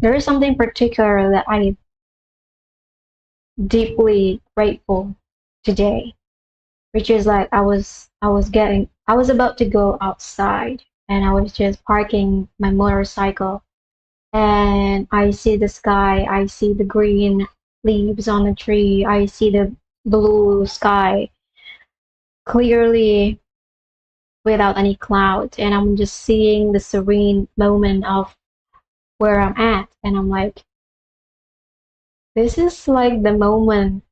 there is something particular that I deeply grateful today, which is like I was about to go outside and I was just parking my motorcycle and I see the sky, I see the green leaves on the tree, I see the blue sky clearly without any clouds, and I'm just seeing the serene moment of where I'm at, and I'm like, this is like the moment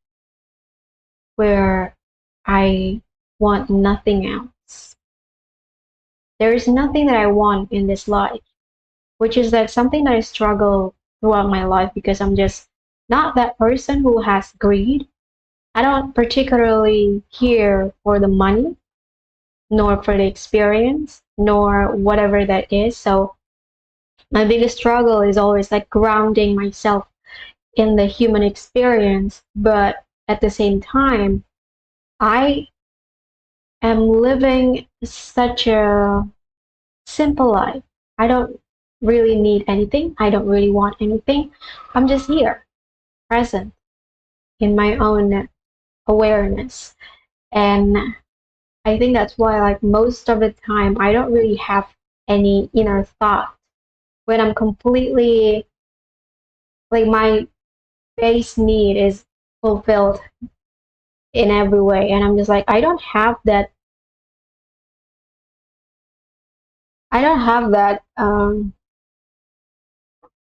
where I want nothing else. There is nothing that I want in this life, which is like something that I struggle throughout my life because I'm just not that person who has greed. I don't particularly care for the money, nor for the experience, nor whatever that is. So my biggest struggle is always like grounding myself in the human experience, but at the same time, I am living such a simple life. I don't really need anything. I don't really want anything. I'm just here, present in my own awareness. And I think that's why, like, most of the time, I don't really have any inner thought when I'm completely, like, my base need is fulfilled in every way. And I'm just like, I don't have that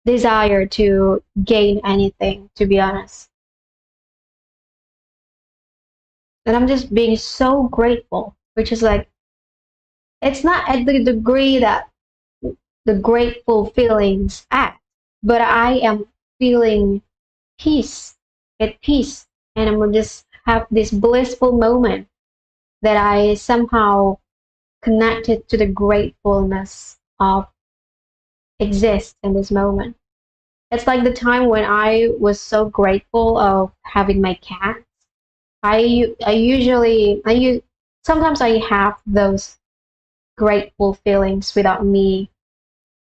desire to gain anything, to be honest. And I'm just being so grateful, which is like, it's not at the degree that the grateful feelings act, but I am feeling peace, at peace, and I'm just have this blissful moment that I somehow connected to the gratefulness of exist in this moment. It's like the time when I was so grateful of having my cat. I usually I use sometimes I have those grateful feelings without me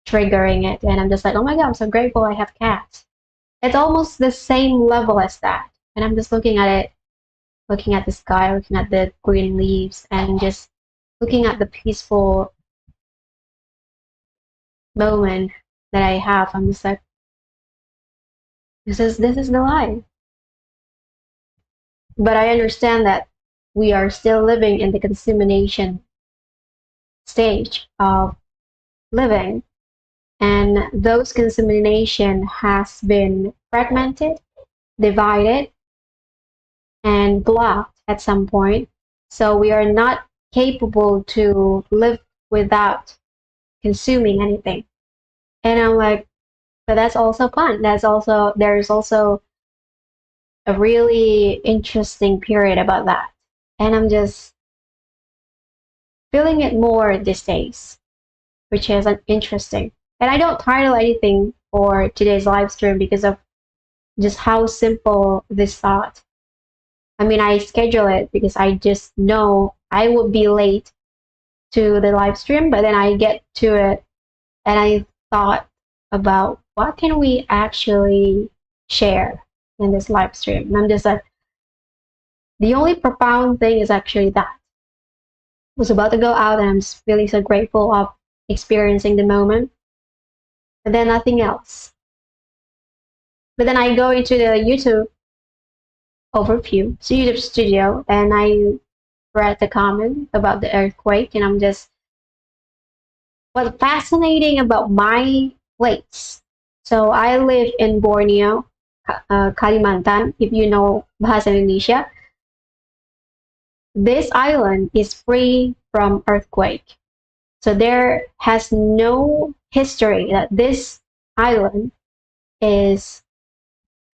triggering it, and I'm just like, oh my god, I'm so grateful I have cats. It's almost the same level as that, and I'm just looking at it, looking at the sky, looking at the green leaves, and just looking at the peaceful moment that I have. I'm just like, this is the life. But I understand that we are still living in the consummation stage of living, and those consummation has been fragmented, divided, and blocked at some point. So we are not capable to live without consuming anything. And I'm like, but that's also fun. There's also a really interesting period about that. And I'm just feeling it more these days, which is interesting. And I don't title anything for today's live stream because of just how simple this thought. I mean, I schedule it because I just know I would be late to the live stream, but then I get to it and I thought about what can we actually share in this live stream. And I'm just like, the only profound thing is actually that I was about to go out and I'm just feeling so grateful of experiencing the moment, but then nothing else. But then I go into the YouTube overview, so YouTube studio, and I read the comment about the earthquake, and I'm just, what's fascinating about my place. So I live in Borneo, Kalimantan, if you know Bahasa Indonesia. This island is free from earthquake. So there has no history that this island is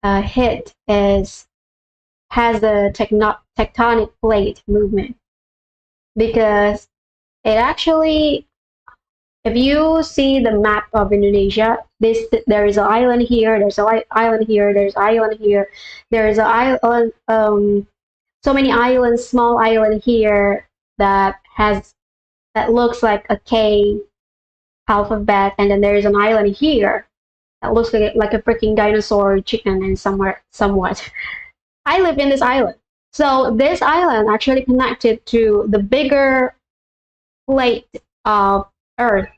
hit is has a tectonic plate movement, because it actually, if you see the map of Indonesia, there is an island here, there's an island here, there's an island here, there's an island, so many islands, small island here that looks like a K alphabet, and then there's an island here that looks like a freaking dinosaur chicken and somewhere somewhat. I live in this island. So this island actually connected to the bigger plate of Earth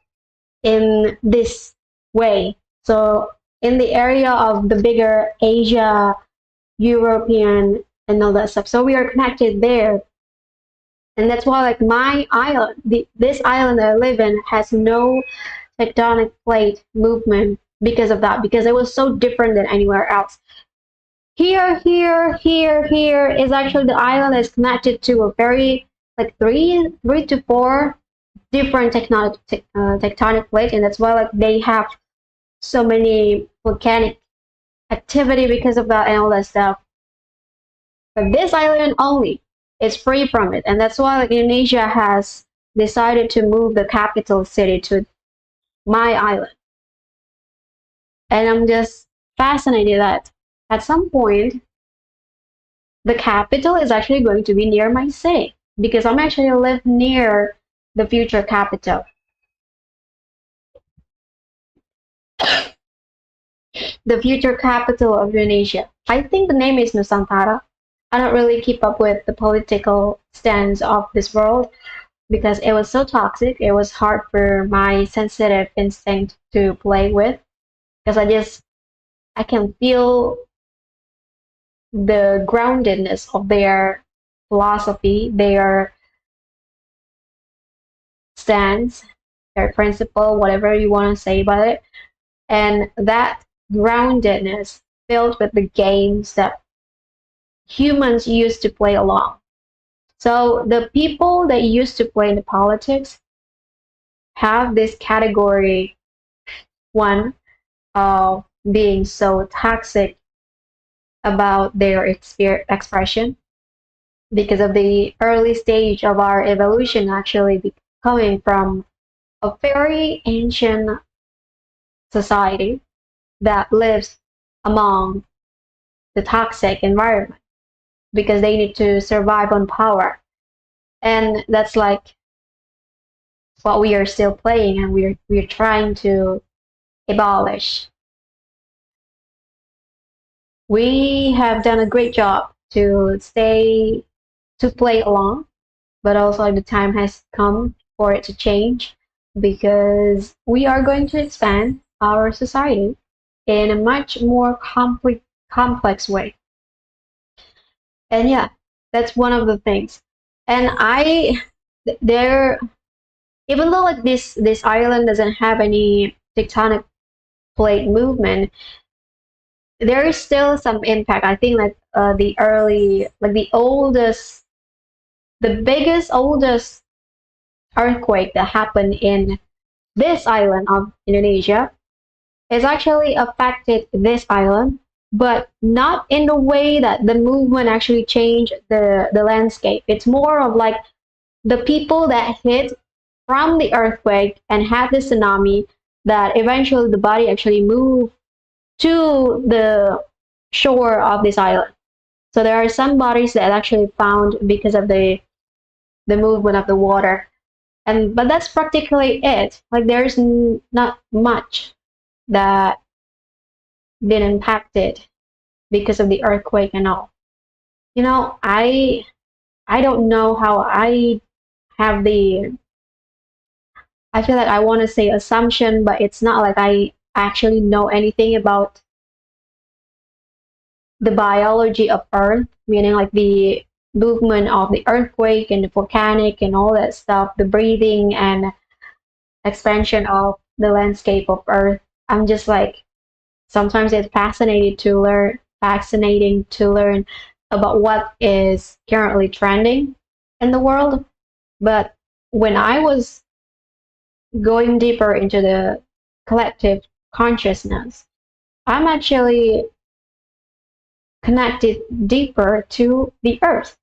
in this way. So in the area of the bigger Asia, European, and all that stuff. So we are connected there. And that's why like my island, this island that I live in has no tectonic plate movement because of that, because it was so different than anywhere else. Here is actually the island is connected to a very like three to four different tectonic plates, and that's why like they have so many volcanic activity because of that and all that stuff. But this island only is free from it, and that's why like Indonesia has decided to move the capital city to my island. And I'm just fascinated that at some point the capital is actually going to be near my city because I'm actually live near the future capital. The future capital of Indonesia. I think the name is Nusantara. I don't really keep up with the political stance of this world because it was so toxic. It was hard for my sensitive instinct to play with because I can feel the groundedness of their philosophy, their stance, their principle, whatever you want to say about it. And that groundedness filled with the games that humans used to play along. So the people that used to play in the politics have this category one of being so toxic about their expression because of the early stage of our evolution actually coming from a very ancient society that lives among the toxic environment because they need to survive on power. And that's like what we are still playing and we're trying to abolish. We have done a great job to stay to play along, but also the time has come for it to change because we are going to expand our society in a much more complex way. And yeah, that's one of the things. And there, even though like this island doesn't have any tectonic plate movement, there is still some impact. I think like the early, like the biggest, oldest earthquake that happened in this island of Indonesia is actually affected this island, but not in the way that the movement actually changed the landscape. It's more of like the people that hit from the earthquake and had the tsunami that eventually the body actually moved to the shore of this island. So there are some bodies that actually found because of the movement of the water. And but that's practically it. Like there's not much that been impacted because of the earthquake and all. You know, I don't know how have the I feel like I want to say assumption, but it's not like I actually know anything about the biology of Earth, meaning like the movement of the earthquake and the volcanic and all that stuff, the breathing and expansion of the landscape of Earth. I'm just like sometimes it's fascinating to learn about what is currently trending in the world. But when I was going deeper into the collective consciousness, I'm actually connected deeper to the earth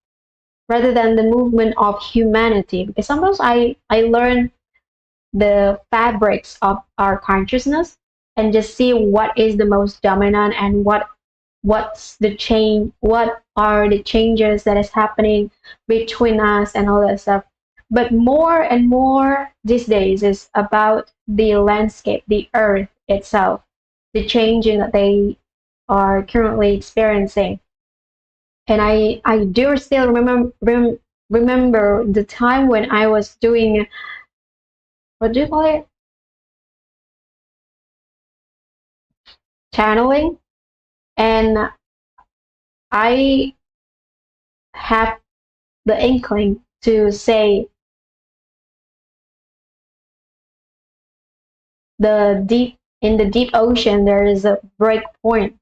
rather than the movement of humanity. Because sometimes I learn the fabrics of our consciousness and just see what is the most dominant and what's the change, what are the changes that is happening between us and all that stuff. But more and more these days is about the landscape, the earth itself. the changing that they are currently experiencing. And I do still remember the time when I was doing, what do you call it, channeling, and I have the inkling to say the deep ocean there is a break point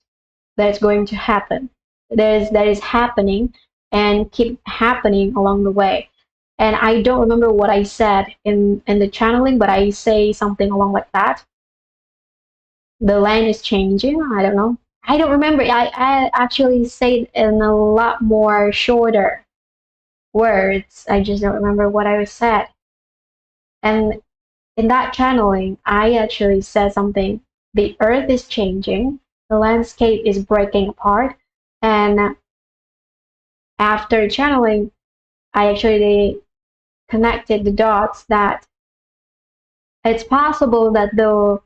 that's going to happen. That is happening and keep happening along the way. And I don't remember what I said in the channeling, but I say something along like that. The land is changing. I don't know. I don't remember. I actually say it in a lot more shorter words. I just don't remember what I said. And in that channeling, I actually said something. The earth is changing. The landscape is breaking apart. And after channeling, I actually connected the dots that it's possible that the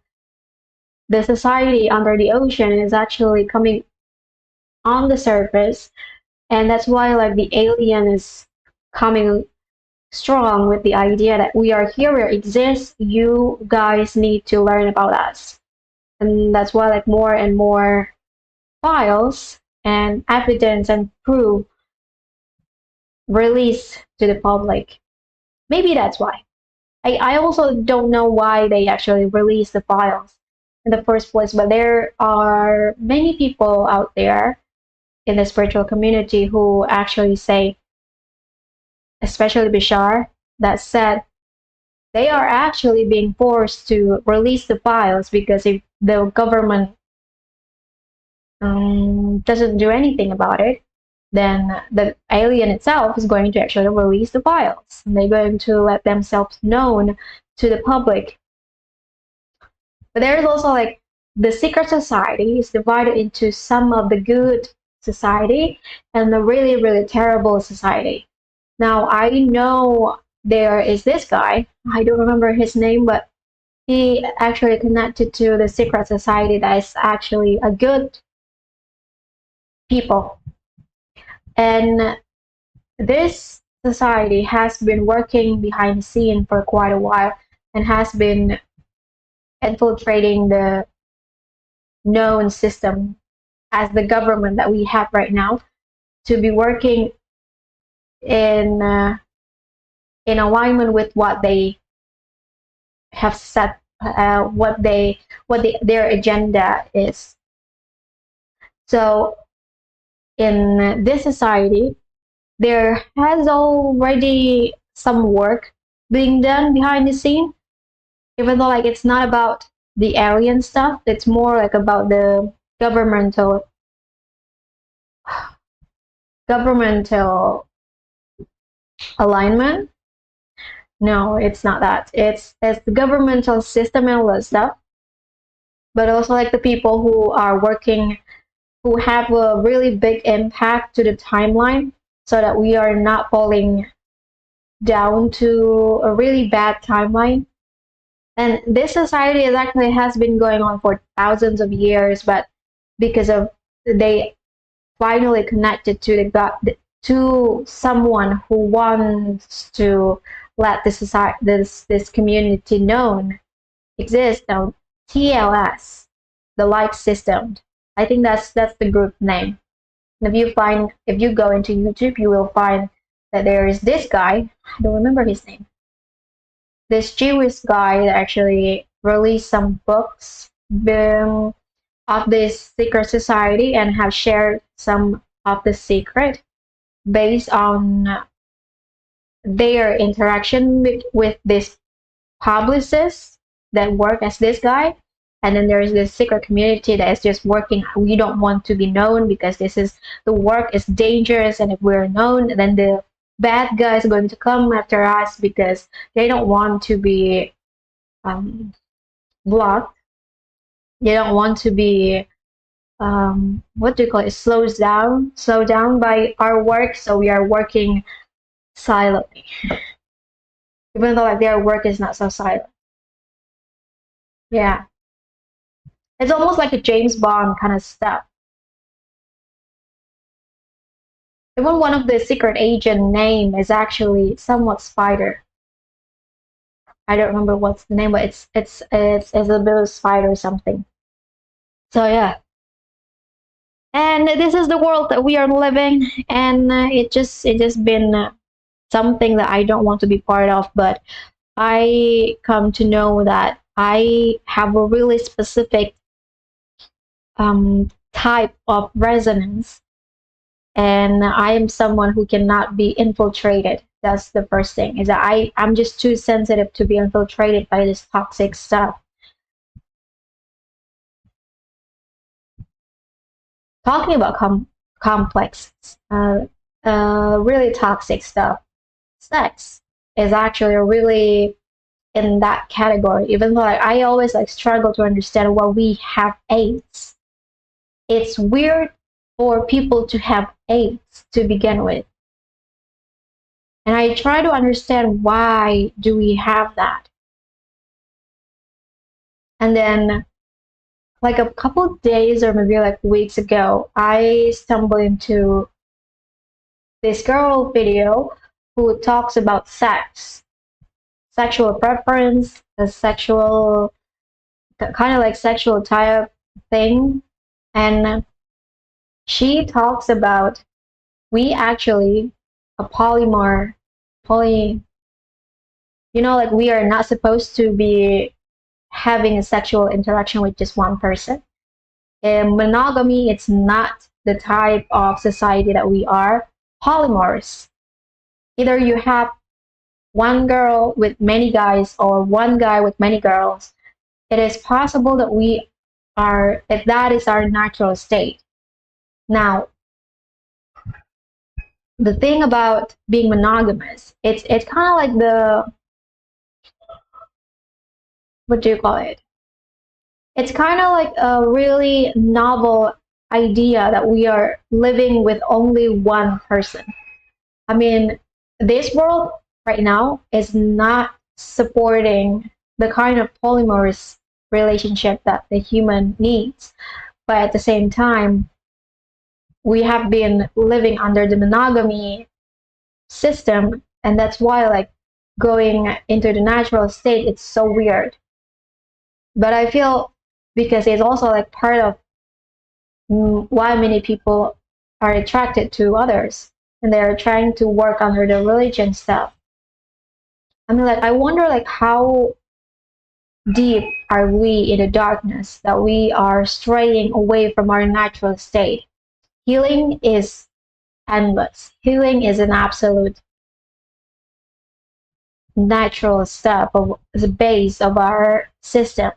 society under the ocean is actually coming on the surface, and that's why like the alien is coming strong with the idea that we are here, we exist, you guys need to learn about us. And that's why like more and more files and evidence and proof released to the public. Maybe that's why. I also don't know why they actually released the files in the first place, but there are many people out there in the spiritual community who actually say, especially Bishar, that said they are actually being forced to release the files because if the government doesn't do anything about it, then the alien itself is going to actually release the files. And they're going to let themselves known to the public. But there's also like the secret society is divided into some of the good society and the really, really terrible society. Now, I know there is this guy, I don't remember his name, but he actually connected to the secret society that is actually a good people. And this society has been working behind the scene for quite a while and has been infiltrating the known system as the government that we have right now to be working in in alignment with what they have set, their agenda is. So in this society, there has already some work being done behind the scene, even though like it's not about the alien stuff. It's more like about the governmental alignment. No, it's not that. It's the governmental system and all that stuff, but also like the people who are working, who have a really big impact to the timeline, so that we are not falling down to a really bad timeline. And this society is actually has been going on for thousands of years, but because of they finally connected to the God, to someone who wants to let this society, this community known exist. Now, TLS, the light system. I think that's the group name. And if you go into YouTube, you will find that there is this guy. I don't remember his name. This Jewish guy that actually released some books of this secret society and have shared some of the secret based on their interaction with this publicist that work as this guy. And then there's this secret community that is just working. We don't want to be known because the work is dangerous, and if we're known, then the bad guys are going to come after us because they don't want to be blocked. They don't want to be what do you call it? Slow down by our work. So we are working silently, even though like their work is not so silent. Yeah. It's almost like a James Bond kind of stuff. Even one of the secret agent name is actually somewhat spider. I don't remember what's the name, but it's a bit of spider or something. So yeah, and this is the world that we are living, and it just been something that I don't want to be part of, but I come to know that I have a really specific type of resonance, and I am someone who cannot be infiltrated. That's the first thing, is that I'm just too sensitive to be infiltrated by this toxic stuff. Talking about complex, really toxic stuff, sex is actually really in that category. Even though like, I always like struggle to understand why we have AIDS. It's weird for people to have AIDS to begin with, and I try to understand why do we have that. And then like a couple days or maybe like weeks ago, I stumbled into this girl video who talks about sex, sexual preference, the sexual kind of like sexual type thing. And she talks about we actually a polymer poly like we are not supposed to be having a sexual interaction with just one person. And monogamy, it's not the type of society that we are. Polymorphs. Either you have one girl with many guys or one guy with many girls. It is possible that that is our natural state. Now, the thing about being monogamous, it's kind of like what do you call it? It's kind of like a really novel idea that we are living with only one person. I mean, this world right now is not supporting the kind of polyamorous relationship that the human needs. But at the same time, we have been living under the monogamy system, and that's why like going into the natural state, it's so weird. But I feel because it's also like part of why many people are attracted to others and they're trying to work under the religion stuff. I mean, like, I wonder, like, how deep are we in the darkness that we are straying away from our natural state? Healing is endless. Healing is an absolute natural step of the base of our system.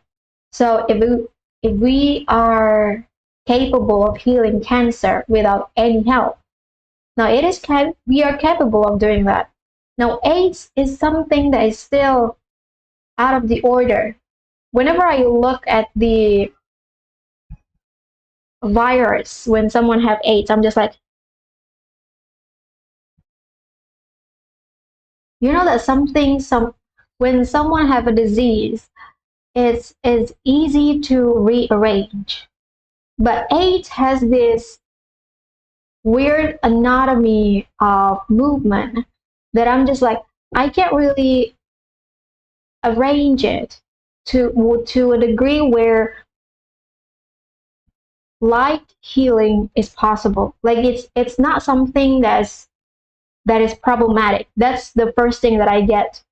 So if we are capable of healing cancer without any help, now we are capable of doing that. Now AIDS is something that is still out of the order. Whenever I look at the virus when someone have AIDS, I'm just like, you know that when someone have a disease, it's easy to rearrange. But AIDS has this weird anatomy of movement that I'm just like, I can't really arrange it to a degree where light healing is possible. Like it's not something that is problematic. That's the first thing that I get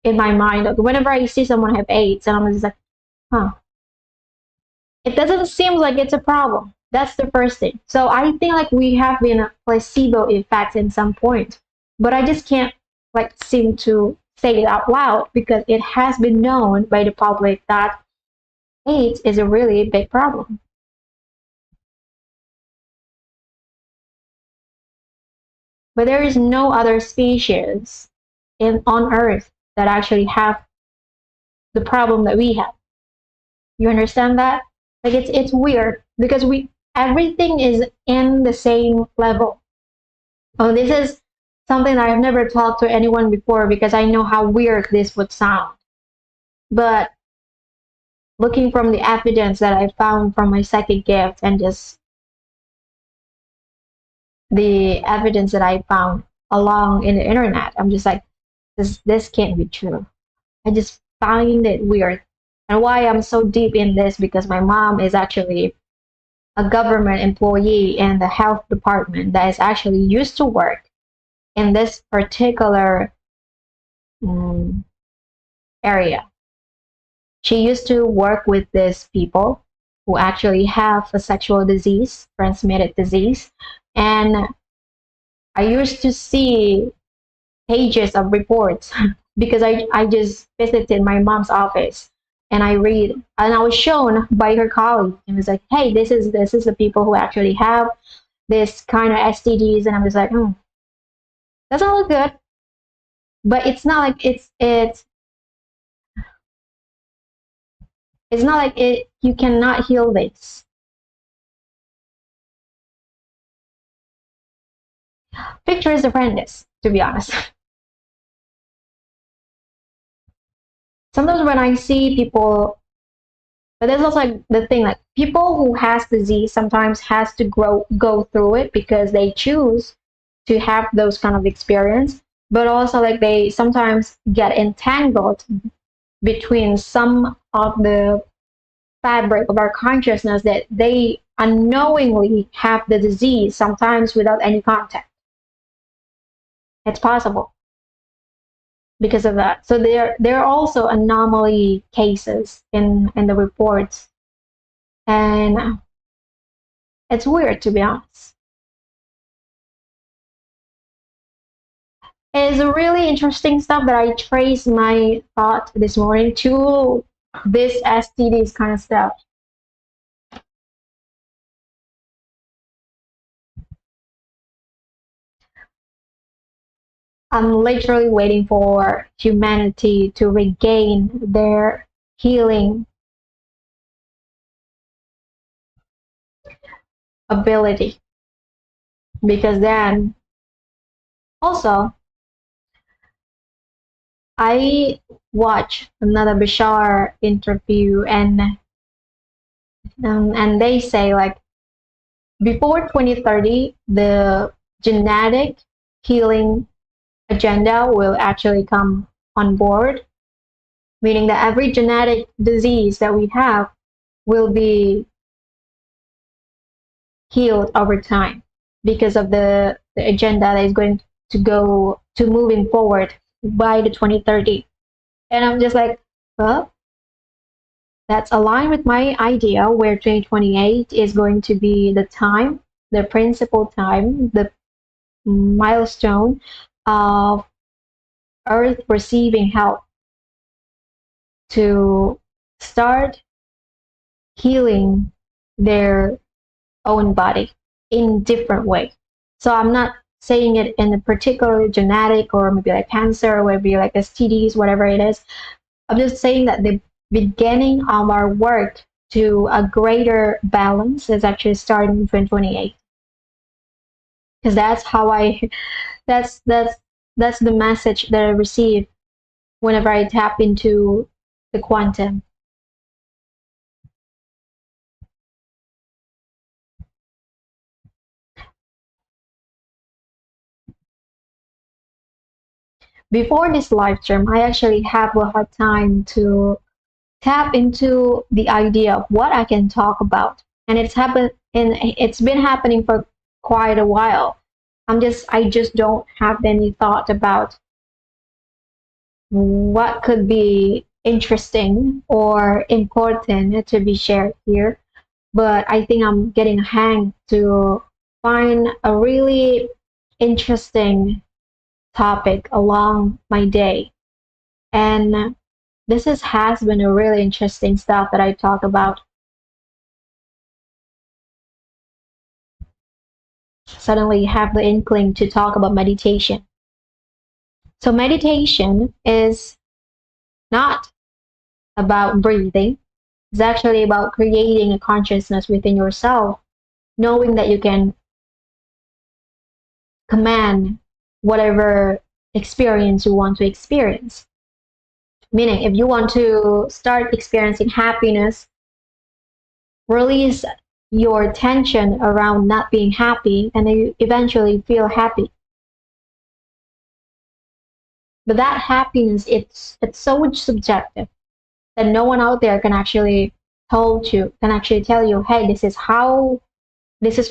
in my mind. Like, whenever I see someone have AIDS, and I'm just like, huh, it doesn't seem like it's a problem. That's the first thing. So I think like we have been a placebo effect in some point, but I just can't like seem to say it out loud because it has been known by the public that AIDS is a really big problem. But there is no other species on Earth that actually have the problem that we have. You understand that? Like it's weird because we everything is in the same level. Oh, this is something that I've never talked to anyone before because I know how weird this would sound. But looking from the evidence that I found from my psychic gift and just the evidence that I found along in the internet. I'm just like, this can't be true. I just find it weird. And why I'm so deep in this because my mom is actually a government employee in the health department that is actually used to work in this particular um, area. She used to work with these people who actually have a sexual disease, transmitted disease. And I used to see pages of reports because I just visited my mom's office and I read and I was shown by her colleague and was like, hey, this is the people who actually have this kind of STDs and I'm just like, doesn't look good. But it's not like it's not like it you cannot heal this. Picture is horrendous, to be honest. Sometimes when I see people, but there's also like the thing like people who has disease sometimes has to go through it because they choose to have those kind of experience, but also like they sometimes get entangled between some of the fabric of our consciousness that they unknowingly have the disease sometimes without any contact. It's possible because of that. So there are also anomaly cases in the reports, and it's weird to be honest. It's really interesting stuff that I traced my thought this morning to this STDs kind of stuff. I'm literally waiting for humanity to regain their healing ability because then also I watched another Bashar interview and they say like before 2030 the genetic healing agenda will actually come on board, meaning that every genetic disease that we have will be healed over time because of the agenda that is going to go to moving forward by the 2030. And I'm just like, well, that's aligned with my idea where 2028 is going to be the time, the principal time, the milestone of Earth receiving help to start healing their own body in different way. So I'm not saying it in a particular genetic or maybe like cancer or maybe like STDs, whatever it is. I'm just saying that the beginning of our work to a greater balance is actually starting in 2028. Because that's how I that's the message that I receive whenever I tap into the quantum. Before this live stream, I actually have a hard time to tap into the idea of what I can talk about. And it's been happening for quite a while. I just don't have any thought about what could be interesting or important to be shared here. But I think I'm getting a hang to find a really interesting topic along my day. And has been a really interesting stuff that I talk about. Suddenly have the inkling to talk about meditation. So meditation is not about breathing. It's actually about creating a consciousness within yourself, knowing that you can command whatever experience you want to experience. Meaning, if you want to start experiencing happiness, release your tension around not being happy, and then you eventually feel happy. But that happiness, it's so much subjective that no one out there can actually tell you, hey, this is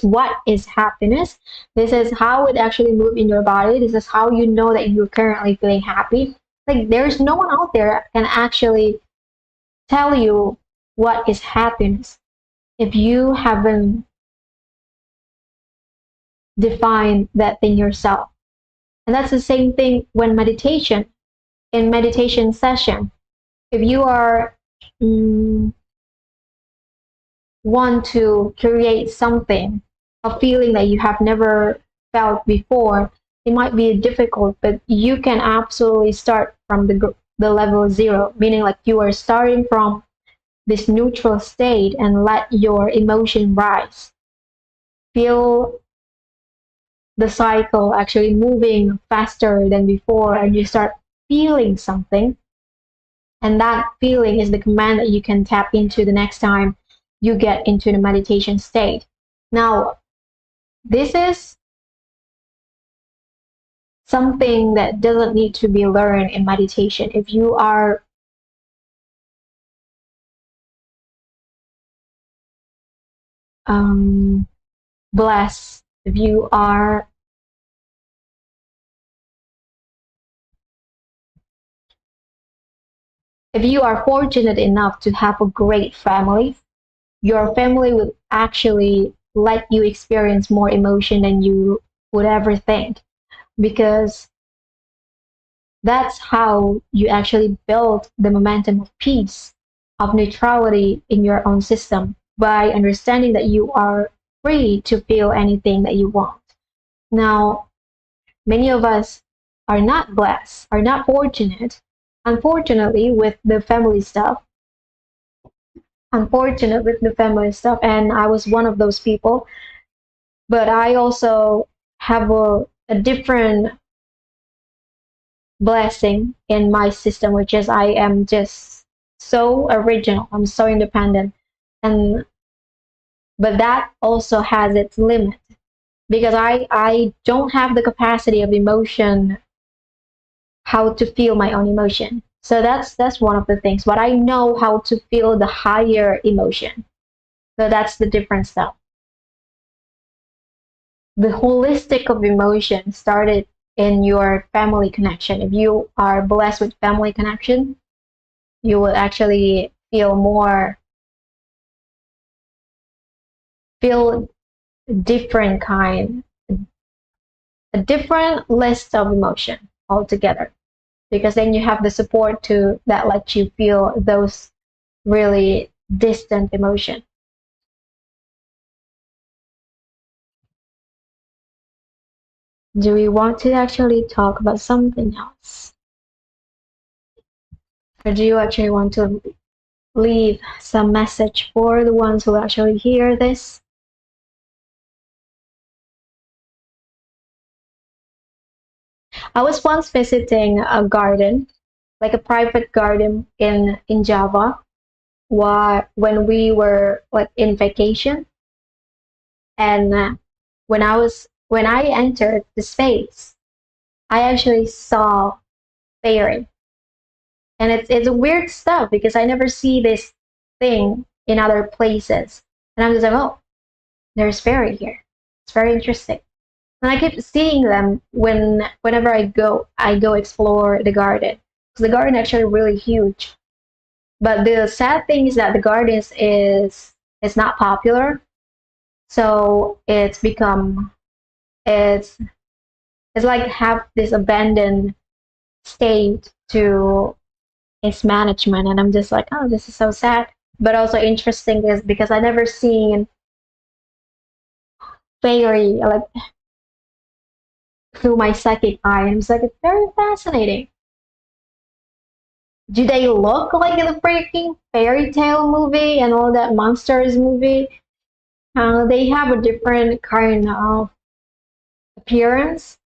what is happiness. This is how it actually moves in your body. This is how you know that you're currently feeling happy. Like there's no one out there can actually tell you what is happiness if you haven't defined that thing yourself. And that's the same thing when in meditation session. If you are mm, want to create something, a feeling that you have never felt before, it might be difficult, but you can absolutely start from the level zero, meaning like you are starting from this neutral state and let your emotion rise. Feel the cycle actually moving faster than before, and you start feeling something. And that feeling is the command that you can tap into the next time you get into the meditation state. Now, this is something that doesn't need to be learned in meditation. If you are blessed, if you are fortunate enough to have a great family, your family will actually let you experience more emotion than you would ever think, because that's how you actually build the momentum of peace, of neutrality in your own system, by understanding that you are free to feel anything that you want. Now, many of us are not blessed, are not fortunate, unfortunately, with the family stuff. Unfortunate with the family stuff, and I was one of those people. But I also have a different blessing in my system, which is I am just so original. I'm so independent, and but that also has its limit, because I don't have the capacity of emotion, how to feel my own emotion. So that's one of the things. But I know how to feel the higher emotion. So that's the different stuff. The holistic of emotion started in your family connection. If you are blessed with family connection, you will actually feel different kind, a different list of emotion altogether, because then you have the support to that lets you feel those really distant emotion. Do we want to actually talk about something else, or do you actually want to leave some message for the ones who actually hear this? I was once visiting a garden, like a private garden in Java, when we were like in vacation, and when I entered the space, I actually saw fairy, and it's a weird stuff because I never see this thing in other places, and I'm just like, oh, there's fairy here. It's very interesting. And I keep seeing them whenever I go explore the garden. Because the garden actually really huge. But the sad thing is that the garden is not popular. So it's it's like have this abandoned state to its management, and I'm just like, oh, this is so sad. But also interesting is because I never seen fairy like through my psychic eye. And it's like it's very fascinating. Do they look like in the freaking fairy tale movie and all that monsters movie? They have a different kind of appearance,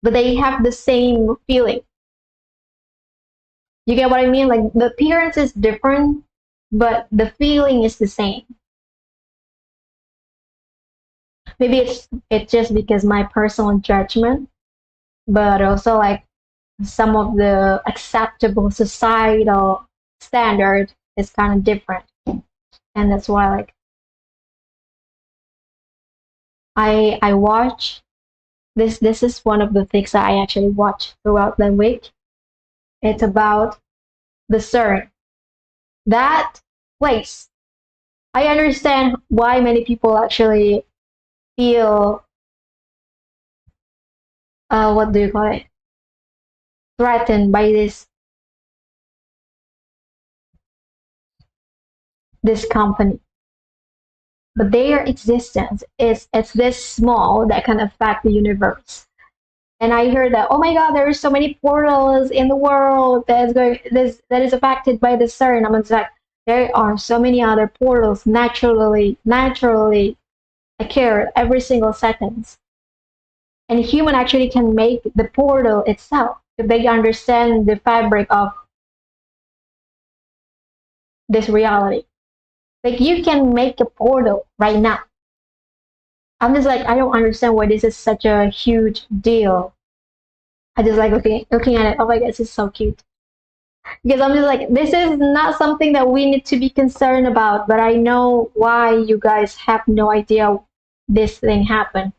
but they have the same feeling. You get what I mean? Like the appearance is different, but the feeling is the same. Maybe it's just because my personal judgment, but also like some of the acceptable societal standard is kind of different, and that's why like I watch this. This is one of the things that I actually watch throughout the week. It's about the CERN, that place. I understand why many people actually feel what do you call it, threatened by this company, but their existence is it's this small that can affect the universe. And I heard that, oh my god, there are so many portals in the world that is going this that is affected by the CERN. I'm like, there are so many other portals naturally occur every single second. And human actually can make the portal itself if they understand the fabric of this reality. Like you can make a portal right now. I'm just like, I don't understand why this is such a huge deal. I just like looking at it. Oh my god, this is so cute. Because I'm just like, this is not something that we need to be concerned about, but I know why you guys have no idea this thing happened.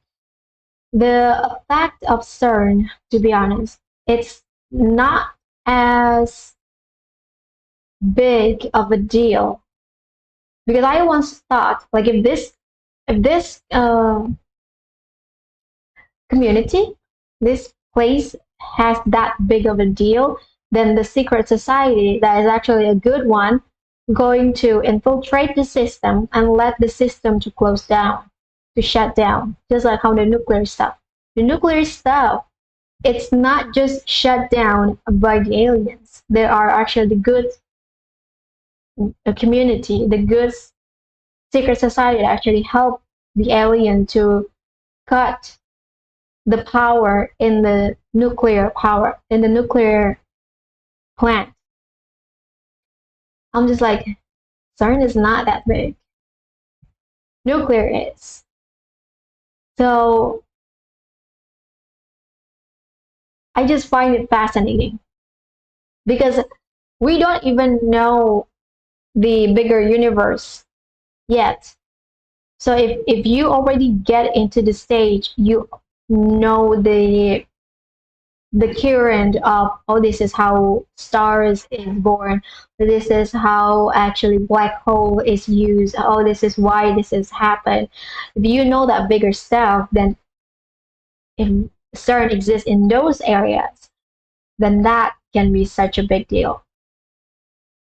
The effect of CERN, to be honest, it's not as big of a deal because I once thought like if this community, this place has that big of a deal, then the secret society that is actually a good one going to infiltrate the system and let the system to close down, to shut down, just like how the nuclear stuff. The nuclear stuff, it's not just shut down by the aliens. There are actually the good community, the good secret society that actually help the alien to cut the power in the nuclear plant. I'm just like, CERN is not that big. Nuclear is. So I just find it fascinating because we don't even know the bigger universe yet. So if you already get into the stage, you know the current of, oh, this is how stars is born, this is how actually black hole is used, oh, this is why this has happened. If you know that bigger stuff, then if CERN exists in those areas, then that can be such a big deal,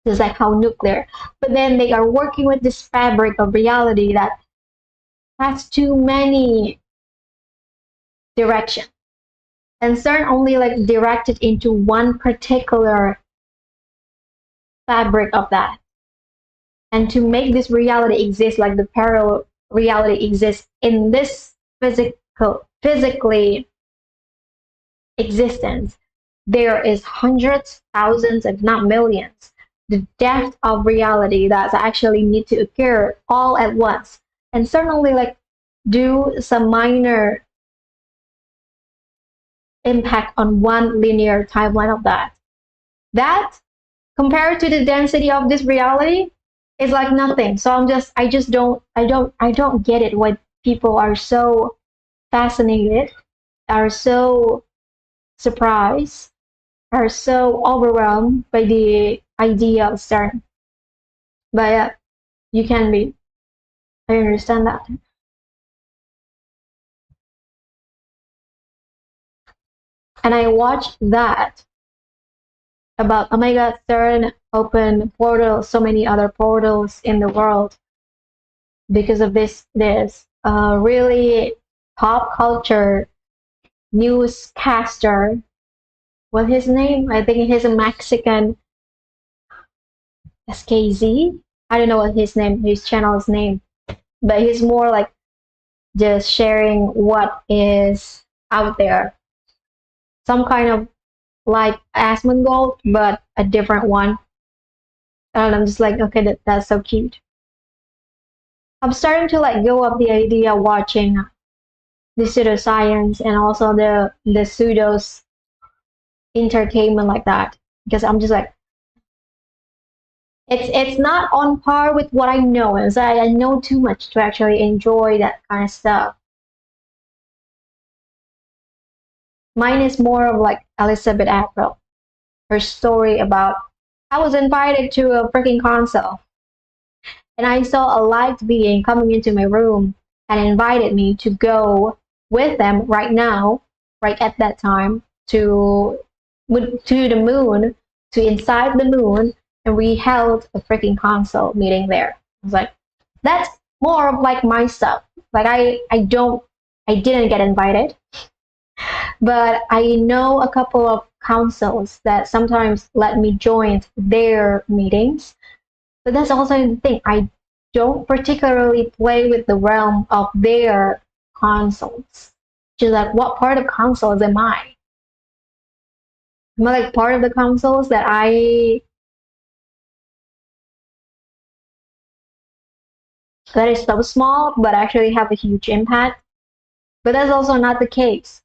just like how nuclear. But then they are working with this fabric of reality that has too many directions, and CERN only like directed into one particular fabric of that. And to make this reality exist, like the parallel reality exists in this physically existence, there is hundreds, thousands, if not millions, the depth of reality that actually need to occur all at once. And certainly like do some minor impact on one linear timeline of that. That compared to the density of this reality is like nothing. So I don't get it why people are so fascinated, are so surprised, are so overwhelmed by the idea of CERN. But yeah, you can be. I understand that. And I watched that about, oh my god, CERN open portals, so many other portals in the world because of this really pop culture newscaster. What's his name? I think he's a Mexican, SKZ. I don't know what his channel's name, but he's more like just sharing what is out there. Some kind of like Asmongold, but a different one. And I'm just like, okay, that's so cute. I'm starting to let go of the idea of watching the pseudoscience and also the pseudos entertainment like that, because I'm just like, it's not on par with what I know. As I know too much to actually enjoy that kind of stuff. Mine is more of like Elizabeth April, her story about I was invited to a freaking concert and I saw a light being coming into my room and invited me to go with them right now, right at that time, to to the moon, to inside the moon, and we held a freaking console meeting there. I was like, that's more of like my stuff. Like I didn't get invited, but I know a couple of councils that sometimes let me join their meetings. But that's also the thing. I don't particularly play with the realm of their consoles. Just like, what part of consoles am I? Am I like part of the consoles that is so small but actually have a huge impact? But that's also not the case.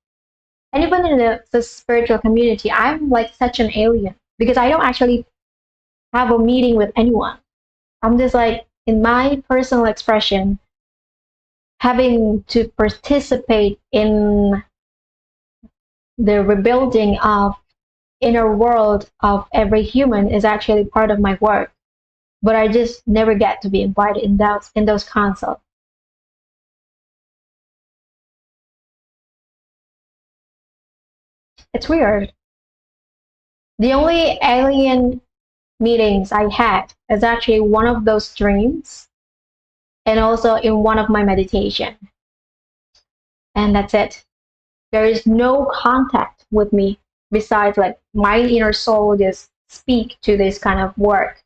And even in the spiritual community, I'm like such an alien because I don't actually have a meeting with anyone. I'm just like in my personal expression, having to participate in the rebuilding of inner world of every human is actually part of my work. But I just never get to be invited in those consults. It's weird. The only alien meetings I had is actually one of those dreams and also in one of my meditation. And that's it. There is no contact with me besides like my inner soul just speak to this kind of work,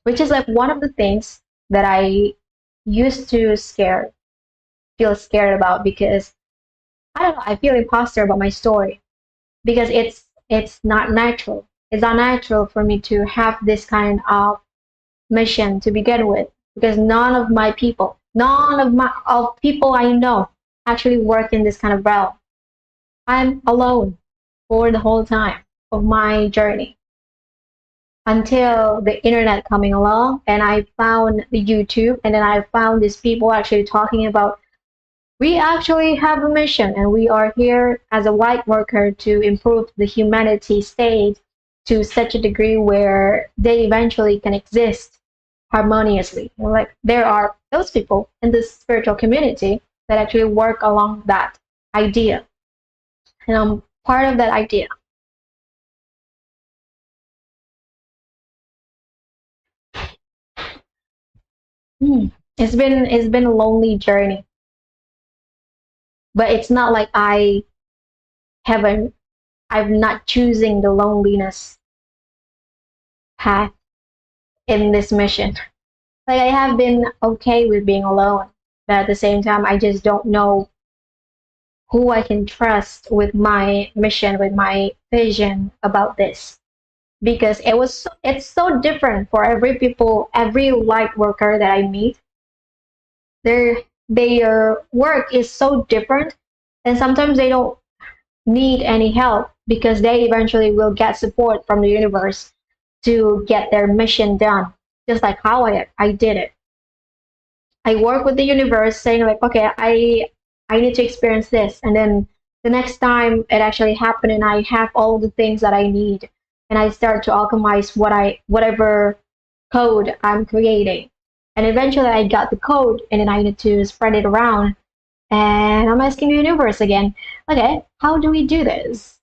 which is like one of the things that I used to feel scared about because I don't know, I feel imposter about my story because it's not natural. It's unnatural for me to have this kind of mission to begin with because none of my of people I know actually work in this kind of realm. I'm alone for the whole time of my journey until the internet coming along and I found the YouTube and then I found these people actually talking about we actually have a mission and we are here as a white worker to improve the humanity state to such a degree where they eventually can exist harmoniously. Like there are those people in this spiritual community that actually work along that idea. And I'm part of that idea. Hmm. It's been a lonely journey, but it's not like haven't I'm not choosing the loneliness path in this mission. Like I have been okay with being alone, but at the same time, I just don't know who I can trust with my mission, with my vision about this. Because it's so different for every people, every light worker that I meet. Their their work is so different, and sometimes they don't need any help because they eventually will get support from the universe to get their mission done, just like how I did it. I work with the universe saying like, okay, I need to experience this, and then the next time it actually happened, and I have all the things that I need, and I start to alchemize whatever code I'm creating, and eventually I got the code, and then I need to spread it around, and I'm asking the universe again, okay, how do we do this?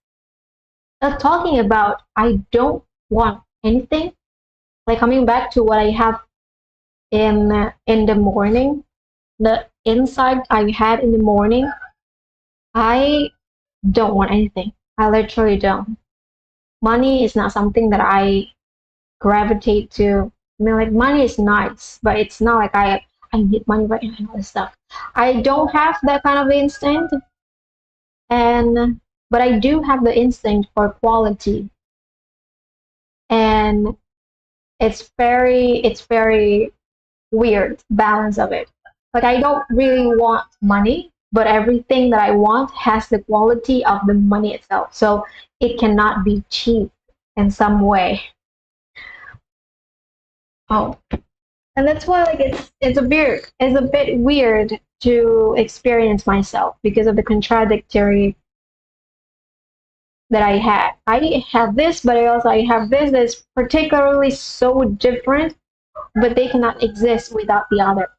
Talking about I don't want anything, like coming back to what I have in the morning, the insight I had in the morning, I don't want anything. I literally don't. Money is not something that I gravitate to. I mean, like money is nice, but it's not like I need money right now and all this stuff. I don't have that kind of instinct, and but I do have the instinct for quality, and it's very weird balance of it. Like I don't really want money, but everything that I want has the quality of the money itself. So it cannot be cheap in some way. Oh, and that's why like it's a bit weird to experience myself because of the contradictory that I had. I have this, but I have this that's particularly so different, but they cannot exist without the other.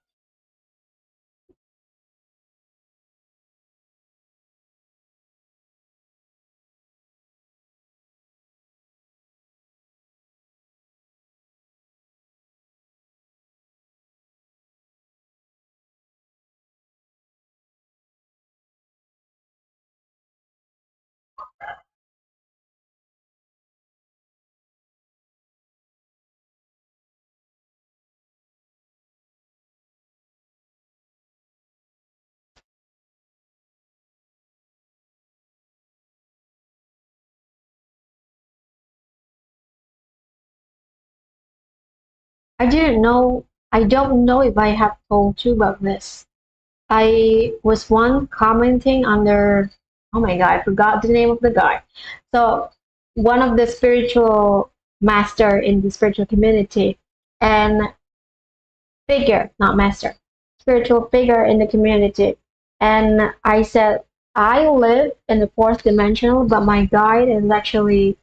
I don't know if I have told you about this. I was one commenting under, oh my God, I forgot the name of the guy. So one of the spiritual master in the spiritual community and figure, not master, spiritual figure in the community. And I said, I live in the fourth dimensional, but my guide is actually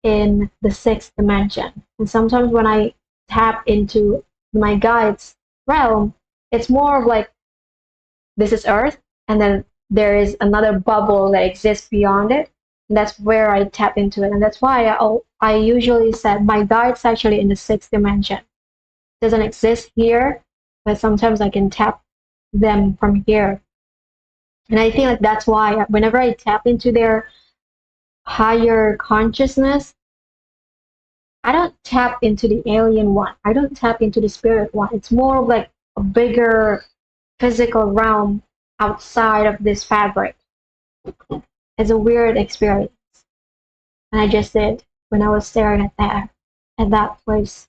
in the sixth dimension. And sometimes when I tap into my guide's realm, it's more of like this is Earth, and then there is another bubble that exists beyond it. And that's where I tap into it, and that's why I usually said my guide's actually in the sixth dimension. It doesn't exist here, but sometimes I can tap them from here. And I feel like that's why whenever I tap into their higher consciousness, I don't tap into the alien one. I don't tap into the spirit one. It's more like a bigger physical realm outside of this fabric. It's a weird experience. And I just did when I was staring at that place.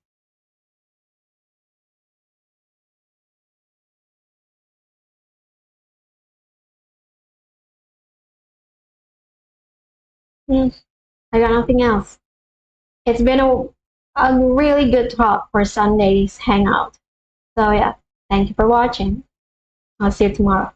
Mm, I got nothing else. It's been a really good talk for Sunday's hangout. So yeah, thank you for watching. I'll see you tomorrow.